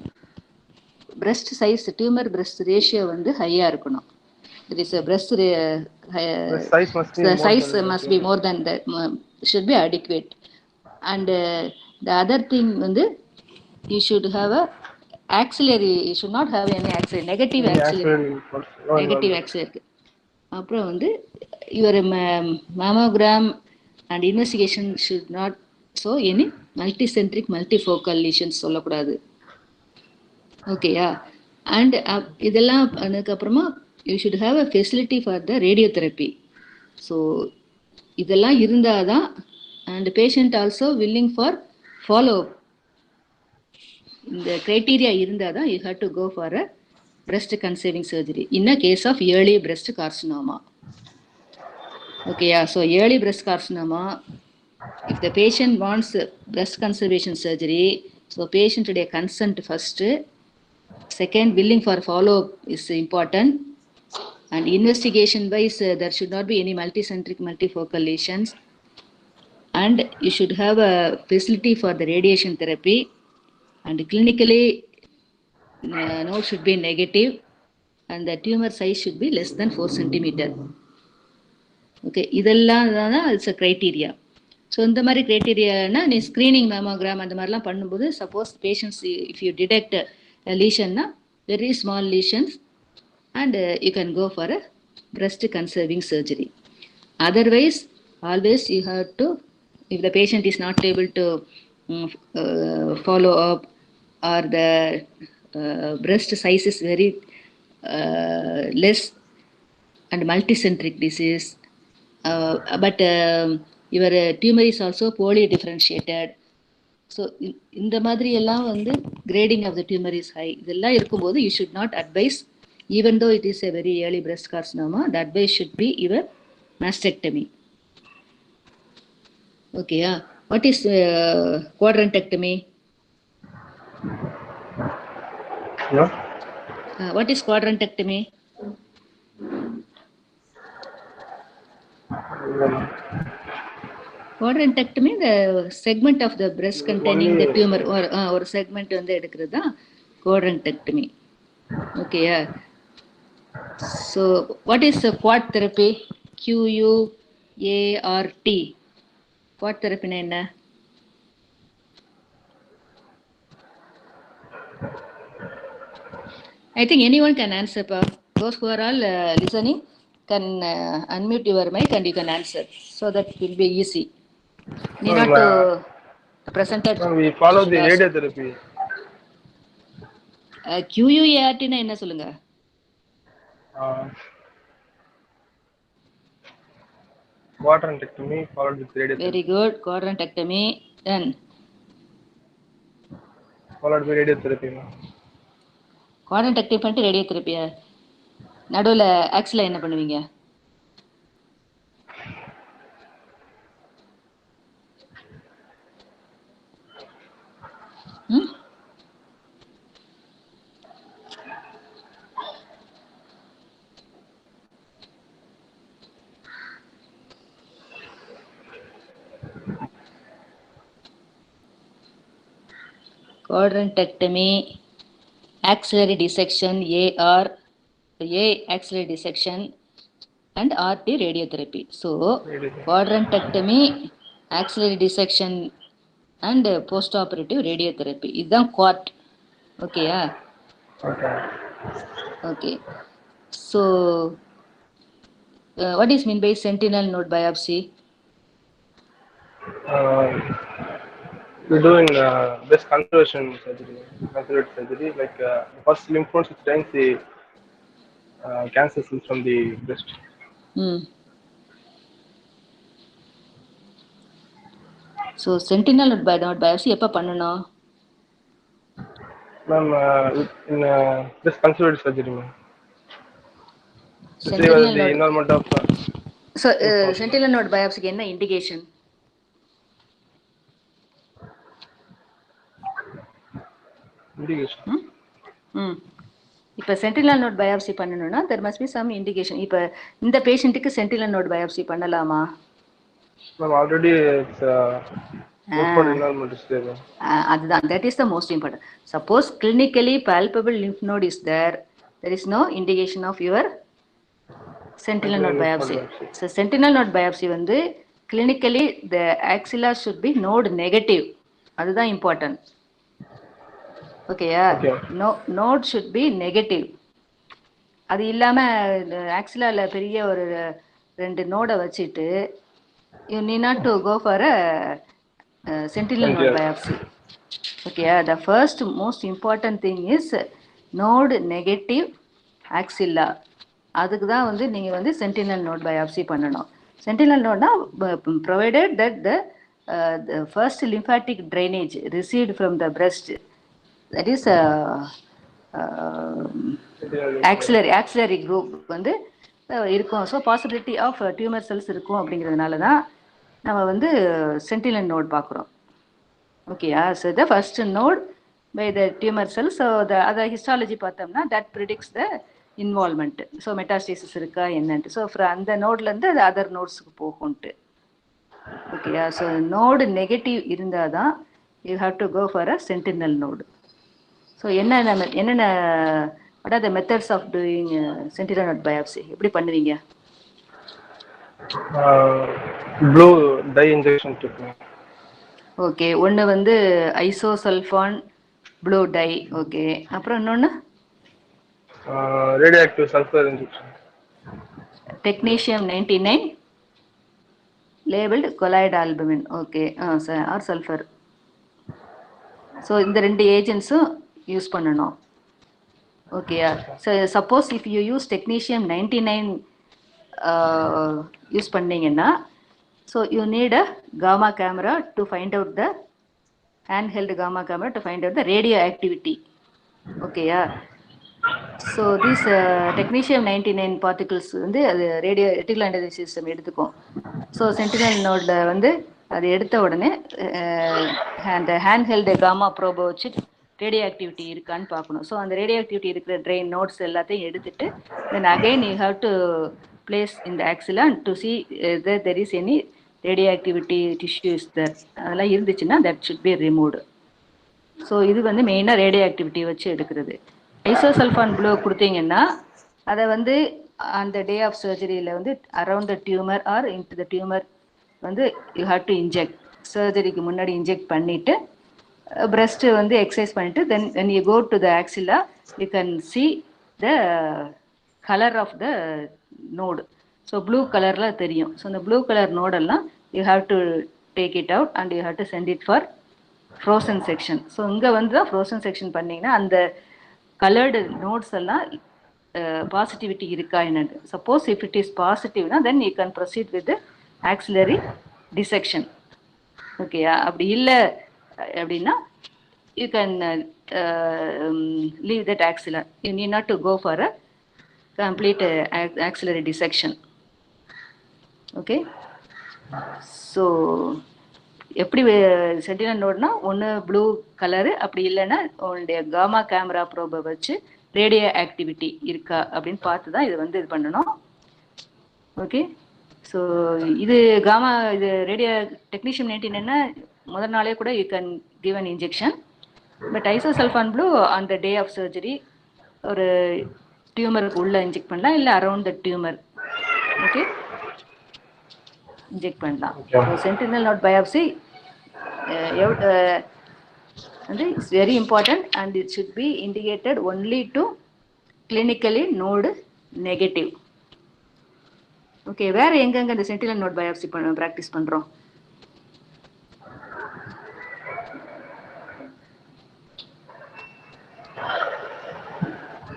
breast size tumour breast ratio வந்து ஹையாக இருக்கணும். It is a breast size must be more than that, should be adequate. And the other thing வந்து you should have a axillary, you should not have any axillary, negative axillary. அப்புறம் வந்து your mammogram and investigation should not show any multicentric multifocal lesions சொல்லக்கூடாது. ஓகேயா? And இதெல்லாம் அதுக்கப்புறமா you should have a facility for the radiotherapy. So இதெல்லாம் இருந்தால் தான், and patient also willing for follow-up. இந்த criteria இருந்தால் தான் you have to go for a breast conserving surgery in a case of early breast carcinoma. Okay, yeah. So early breast carcinoma, if the patient wants breast conservation surgery, so patient today consent first. Second, willing for follow-up is important. And investigation wise, there should not be any multicentric multifocal lesions. And you should have a facility for the radiation therapy. And clinically, node should be negative, and the tumor size should be less than 4 centimeter. Okay, இதெல்லாம் தான் it's a criteria. So இந்த மாதிரி க்ரைட்டீரியானா நீ screening mammogram அந்த மாதிரிலாம் பண்ணும்போது suppose patients if you detect லீஷன்னா very small lesions and you can go for a breast conserving surgery. Otherwise, always you have to, if the patient is not able to follow up or the breast size is very less and multicentric disease, but your tumor is also poorly differentiated. So இந்த மாதிரி எல்லாம் வந்து grading of the tumour is high இதெல்லாம் இருக்கும்போது you should not advise even though it is a very early breast carcinoma, the advice should be your mastectomy. Okay, yeah. What is quadrantectomy? Yeah. What is quadrantectomy? Quadrantectomy, the segment of the breast containing the tumor or segment வந்து எடுக்கிறது தான் quadrantectomy. Okay, yeah. So, what is quad therapy? QUART. Quad therapy என்ன? I think anyone can answer. Those who are all listening can unmute your mic and you can answer. So that will be easy. Need not to present it. We follow the radiotherapy. QUART னா என்ன சொல்லுங்க? Quadrantectomy followed with radiotherapy. Very good. Quadrantectomy. Then followed by radiotherapy. குவாட்ரண்டெக்டமி பண்ணிட்டு ரேடியோதெரப்பியா? நடுவில் axial என்ன பண்ணுவீங்க? Quadrantectomy, axillary dissection, axillary dissection and RT radiotherapy. So, quadrantectomy, axillary dissection and post-operative radiotherapy. இதுதான் quart. ஓகேயா? Okay. So, what is mean by sentinel node biopsy? We do in breast conservation surgery, like first lymph nodes which drains the cancer cells from the breast. So sentinel node biopsy எப்ப பண்ணணும்? Ma'am, in breast conservation surgery, ma'am. Sentinel the involvement of so sentinel node biopsy என்ன indication? இப்போ sentinel node biopsy பண்ணணும்னா there must be some indication. இப்போ இந்த பேஷண்ட்டுக்கு sentinel node biopsy பண்ணலாமா? Already அதுதான், that is the most important. Suppose clinically palpable lymph node is there is no indication of your sentinel node biopsy. So sentinel node biopsy வந்து clinically the axilla should be node negative. அதுதான் important. ஓகேயா? Node should be negative. அது இல்லாமல் ஆக்சிலாவில் பெரிய ஒரு 2 நோடை வச்சுட்டு you need not to go for a sentinel node biopsy. ஓகேயா? The first most important thing is node negative axilla. அதுக்கு தான் வந்து நீங்கள் வந்து சென்டினல் நோட் பயாப்சி பண்ணணும். சென்டினல் நோட்னா provided that the first lymphatic drainage received from the breast, that is axillary group வந்து இருக்கும். So possibility of tumour cells இருக்கும். அப்படிங்கிறதுனால தான் நம்ம வந்து சென்டினல் நோட் பார்க்குறோம். ஓகேயா? So the first node by the tumour cells. So அதை ஹிஸ்டாலஜி பார்த்தோம்னா that predicts the involvement. So metastasis இருக்கா என்னன்ட்டு. ஸோ அந்த நோட்லேருந்து அது அதர் நோட்ஸுக்கு போகும்ட்டு. ஓகேயா? ஸோ நோடு நெகட்டிவ் இருந்தால் தான் you have to go for a sentinel node. So என்னென்ன what are the methods of doing sentinel node biopsy? எப்படி பண்ணுவீங்க? Blue dye injection treatment. Okay, ஒன்று வந்து ஐசோசல்ஃபான் ப்ளூ டை. ஓகே, அப்புறம் இன்னொன்று radioactive sulphur injection. Technetium 99 labelled colloid albumin. Okay, or sulphur. So இந்த 2 ஏஜென்ட்ஸும் use பண்ணணும். ஓகேயா? So suppose if you use technetium 99 use பண்ணீங்கன்னா, so you need a gamma camera to find out the handheld gamma camera to find out the radioactivity. ஓகேயா? So this technetium 99 particles வந்து அது radio reticular அண்டர்ஜி system எடுத்துக்கும். So sentinel நோடில் வந்து அது எடுத்த உடனே அந்த ஹேண்ட்ஹெல்டு காமா ப்ரோபை வச்சு ரேடியோ ஆக்டிவிட்டி இருக்கான்னு பார்க்கணும். ஸோ அந்த ரேடியோ ஆக்டிவிட்டி இருக்கிற ட்ரெயின் நோட்ஸ் எல்லாத்தையும் எடுத்துட்டு then again you have to place இந்த axilla to see there is any radioactivity tissues there. அதெல்லாம் இருந்துச்சுன்னா that should be removed. So இது வந்து மெயினாக ரேடியோ ஆக்டிவிட்டி வச்சு எடுக்கிறது. ஐசோசல்ஃபான் ப்ளூ கொடுத்தீங்கன்னா அதை வந்து அந்த டே ஆஃப் சர்ஜரியில் வந்து around the tumour or into the tumour வந்து யூ ஹேவ் டு இன்ஜெக்ட். சர்ஜரிக்கு முன்னாடி இன்ஜெக்ட் பண்ணிவிட்டு பிரஸ்ட்டு வந்து எக்ஸசைஸ் பண்ணிவிட்டு then when you go to the axilla you can see the colour of the node. So blue கலரில் தெரியும். So அந்த blue colour நோடெல்லாம் you have to take it out and you have to send it for frozen section. So இங்கே வந்து தான் frozen section பண்ணிங்கன்னா அந்த coloured notes எல்லாம் பாசிட்டிவிட்டி இருக்கா என்னன்னு. சப்போஸ் இஃப் இட் இஸ் பாசிட்டிவ்னா then you can proceed with axillary dissection. ஓகேயா? அப்படி இல்லை அப்படின்னா you can leave that axilla. You need not to go for a complete axillary dissection. Okay, so எப்படி sentinel நோட்னா ஒன்று ப்ளூ கலரு, அப்படி இல்லைன்னா உன்னுடைய காமா கேமரா ப்ரோபை வச்சு ரேடியோ ஆக்டிவிட்டி இருக்கா அப்படின்னு பார்த்து தான் இது வந்து இது பண்ணணும். ஓகே, ஸோ இது காமா இது ரேடியோ டெக்னீஷியம் 99ன்னா முதல் நாளே கூட you can give an injection. But isosulfan blue அந்த டே ஆஃப் சர்ஜரி ஒரு டியூமருக்கு உள்ளே இன்ஜெக்ட் பண்ணலாம், இல்லை around the tumour okay inject பண்ணலாம். ஸோ சென்டினல் நோட் பயாப்சி வந்து it's very important and it should be indicated only to clinically node negative. Okay, வேற எங்கெங்க இந்த சென்டினல் நோட் பயாப்சி ப்ராக்டிஸ் பண்ணுறோம்?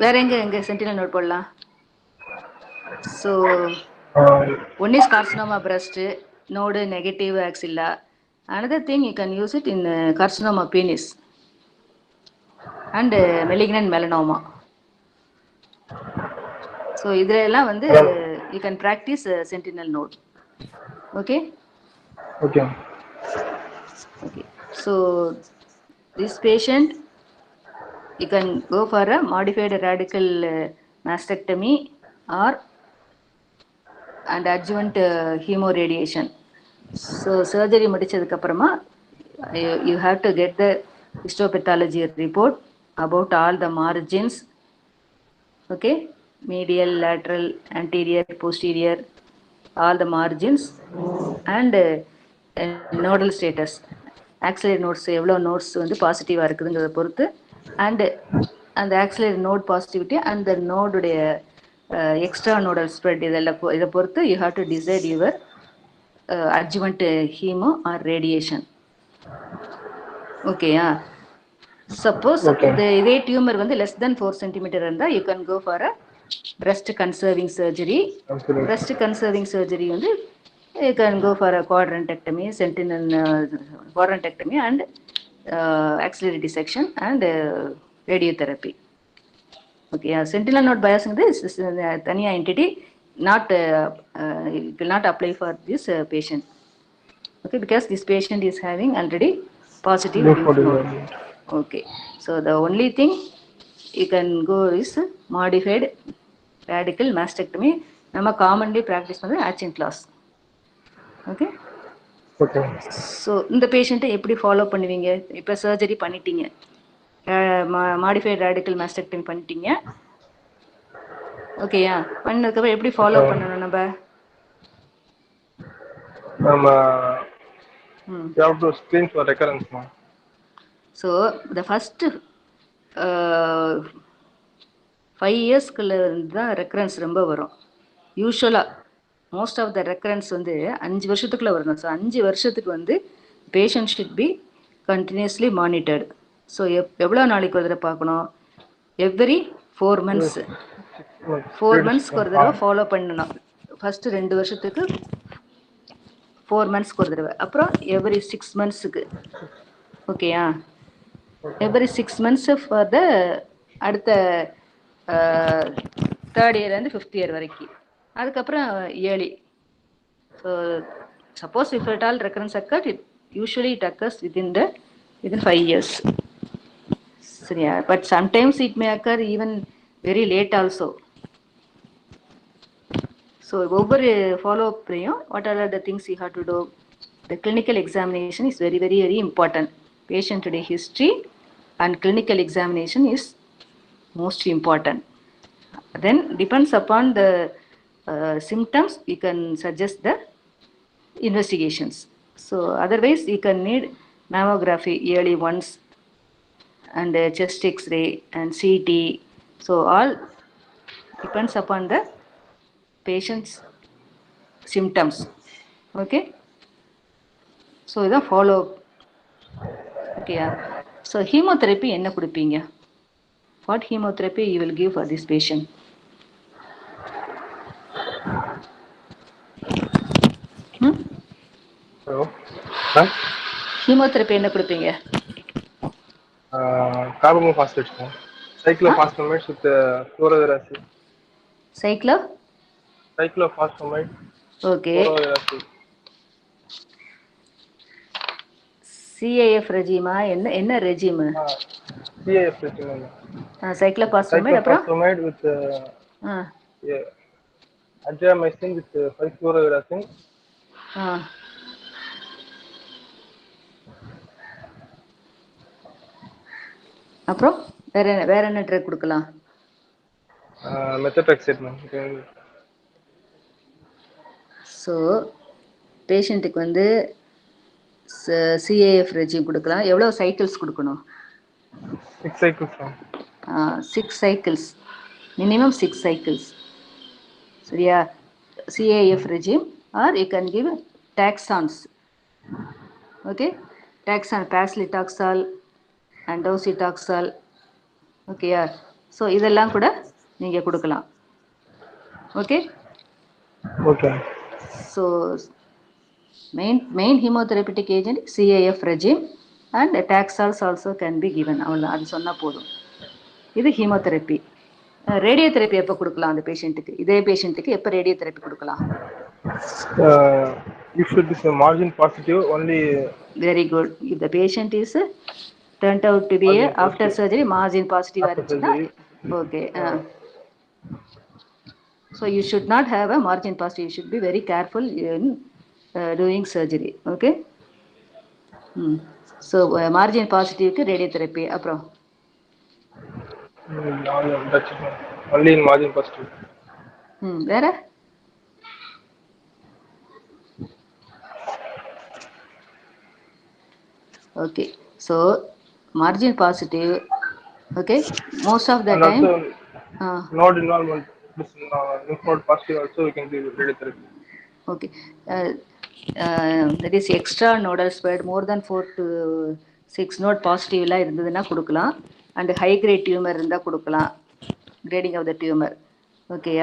வேற எங்க சென்டினல் நோட் போடலாம்? So one is carcinoma breast, node negative axilla. Another thing you can use it in carcinoma penis and malignant melanoma. So இதெல்லாம் வந்து you can practice sentinel node. Okay? Okay. Okay. So this patient you can go for a modified radical mastectomy or and adjuvant hemoradiation. So surgery முடிச்சதுக்கு அப்புறமா you have to get the histopathology report about all the margins. Okay, medial, lateral, anterior, posterior, all the margins and nodal status. Axillary nodes எவ்வளோ nodes வந்து பாசிட்டிவாக இருக்குதுங்கிறத பொறுத்து and அந்த axillary node positivity and the node உடைய extra nodal spread இதெல்லாம் இதை பொறுத்து you have to decide your adjuvant hemo or radiation. ஓகேயா? சப்போஸ் இந்த இதே டியூமர் வந்து less than 4 cm இருந்தால் you can go for a breast conserving surgery. Breast conserving surgery வந்து you can go for a quadrantectomy, sentinel quadrantectomy and axillary dissection and radiotherapy. Okay, sentinel node biopsy is taniya entity, not it will not apply for this patient. Okay, because this patient is having already positive lymph node. Okay, so the only thing you can go is modified radical mastectomy. நம்ம commonly practice பண்ணது Achen class. Okay. Okay. So இந்த பேஷண்ட்டை எப்படி follow பண்ணுவீங்க? இப்போ surgery பண்ணிட்டீங்க, modified radical mastectomy பண்ணிட்டீங்க. ஓகேயா? பண்ணதுக்கப்புறம் எப்படி ஃபாலோ பண்ணணும் நம்ம? You have to screen for recurrence, ma'am. So the first 5 இயர்ஸ்க்குள்ள இருந்து தான் ரெக்கரன்ஸ் ரொம்ப வரும். யூஸ்வலாக மோஸ்ட் ஆஃப் த ரெக்கரன்ஸ் வந்து 5 வருஷத்துக்குள்ளே வரணும். ஸோ 5 வருஷத்துக்கு வந்து patient should be continuously monitored. So எவ்வளோ நாளைக்கு ஒரு தடவை பார்க்கணும்? எவ்ரி 4 months 4 monthsக்கு ஒரு தடவை ஃபாலோ பண்ணணும். ஃபஸ்ட்டு 2 வருஷத்துக்கு 4 monthsக்கு ஒரு தடவை, அப்புறம் எவ்ரி 6 monthsக்கு. ஓகேயா? எவ்ரி 6 months ஃபார் த அடுத்த 3rd yearலேருந்து 5th year வரைக்கும். அதுக்கப்புறம் yearly. So suppose if at all recurrence occurred, usually it occurs within 5 years. சரியா? But sometimes it may occur even very late also. So ஒவ்வொரு follow அப்லையும் what are the things you have to do? The clinical examination is very very very important. பேஷண்ட்டுடைய history and clinical examination is most important. Then depends upon the symptoms, you can suggest the investigations. So otherwise you can need mammography yearly once, and chest x-ray and CT. So all depends upon the patient's symptoms. Okay, so இத follow. Okay, so chemotherapy என்ன கொடுப்பீங்க? What chemotherapy you will give for this patient? Hello, ma'am. Chemotherapy என்ன கொடுப்பீங்க? Carbophosphate, ma'am. Cyclophosphamide with fluorouracil. Cyclophosphamide. Okay. Fluorouracil. CAF regime என்ன regime? CAF regime. Cyclophosphamide அப்புறம் Cyclophosphamide with adriamycin with 5-fluorouracil. அப்புறம் வேற என்ன drug கொடுக்கலாம்? Methotrexate, ma'am. So பேஷண்ட்டுக்கு வந்து CAF ரெஜிம் கொடுக்கலாம். எவ்வளோ சைக்கிள்ஸ் கொடுக்கணும்? 6 cycles, ma'am. 6 cycles, minimum 6 cycles. சரியா? CAF regime, or you can give taxons. Okay, taxon, paclitaxel and docetaxel. ஓகேயா? ஸோ இதெல்லாம் கூட நீங்கள் கொடுக்கலாம். Okay. Okay. So main chemotherapeutic agent CAF regime and taxols also can be given. அவ்வளோ அது சொன்னால் போதும். இது ஹீமோதெரப்பி. ரேடியோதெரப்பி எப்போ கொடுக்கலாம் அந்த பேஷண்ட்டுக்கு? இதே பேஷண்ட்டுக்கு எப்போ ரேடியோதெரப்பி கொடுக்கலாம்? If it is a margin positive only. Very good. If the patient is turned out to be after surgery margin positive இருந்துச்சுன்னா, okay. So you should not have a margin positive. You should be very careful in doing surgery. Okay. So margin positive க்கு radiotherapy. அப்புறம் That's it, only in margin positive. வேற? Okay. So margin positive. Okay. Most of the and time. Also, node involvement. Lymph node positive also we can do radiotherapy. Okay. That is extra nodal spread more than 4 to 6 node positive இருந்ததுன்னா கொடுக்கலாம். And high grade tumor இருந்தால் கொடுக்கலாம். Grading of the tumor. Okay.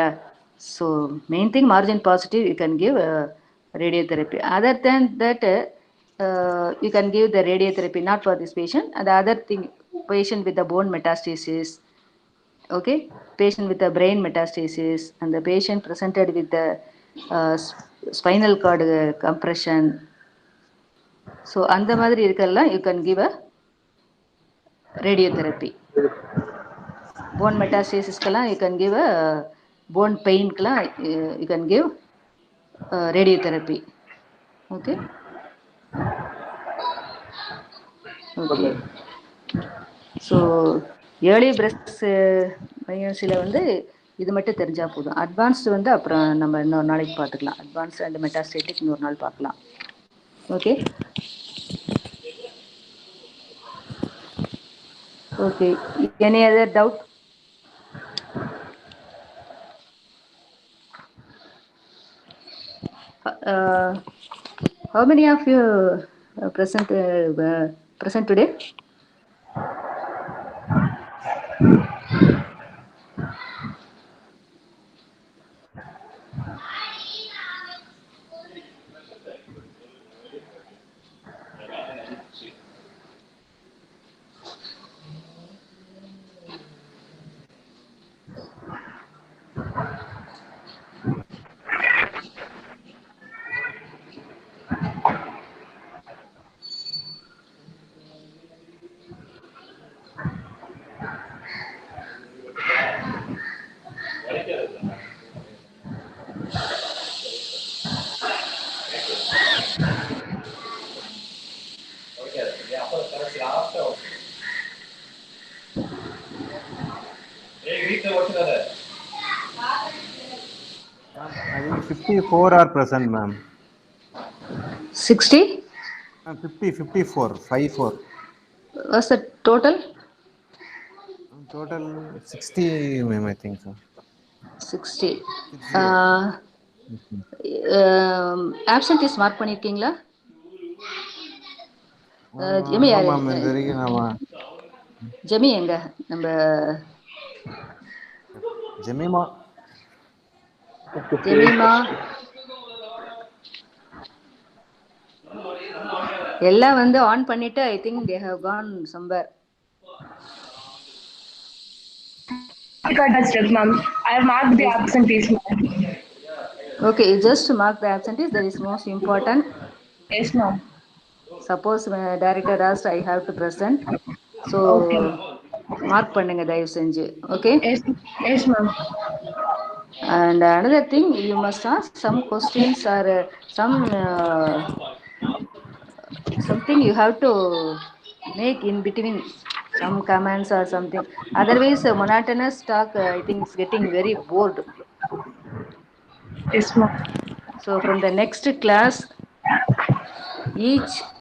So main thing margin positive you can give radiotherapy. Other than that you can give the radiotherapy not for this patient. And the other thing, patient with the bone metastasis. Okay, patient with a brain metastasis, and the patient presented with the spinal cord compression. So அந்த மாதிரி இருக்கெல்லாம் you can give a radiotherapy. Bone metastasis-க்கெல்லாம் you can give a bone pain-க்கெல்லாம் you can give radiotherapy. Okay. Okay. So early breast pregnancy வந்து இது மட்டும் தெரிஞ்சா போதும். Advanced வந்து அப்புறம் நம்ம இன்னொரு நாளைக்கு பார்த்துக்கலாம். அட்வான்ஸ்டு அண்ட் மெட்டாஸ்டேட்டிக் இன்னொரு நாள் பார்க்கலாம். Okay okay. Any other doubt? How many of you present today? I think 54 are present, ma'am. 60? 54, 54. What's the total? Total 60, ma'am, I think so. 60. 60. Absentees mark பண்ணியிருக்கீங்களா? ஜெமி யாரு? ma'am, இந்த வரைக்கும் நாம ஜெமி எங்க? நம்ம ஜெமிமா ஜெமிமா எல்லாம் வந்து ஆன் பண்ணிட்டு I think they have gone somewhere. Ma'am, I have marked the absentees, ma'am. Okay, you just mark the absentees. That is most important. Yes, ma'am. Suppose director asked, I have to present. So Okay. mark பண்ணுங்க தயவு செஞ்சு. Okay. Yes, ma'am. And another thing, you must ask some questions or something you have to make in between, some comments or something. Otherwise, monotonous talk, I think it's getting very bored. Yes, ma'am. So from the next class, each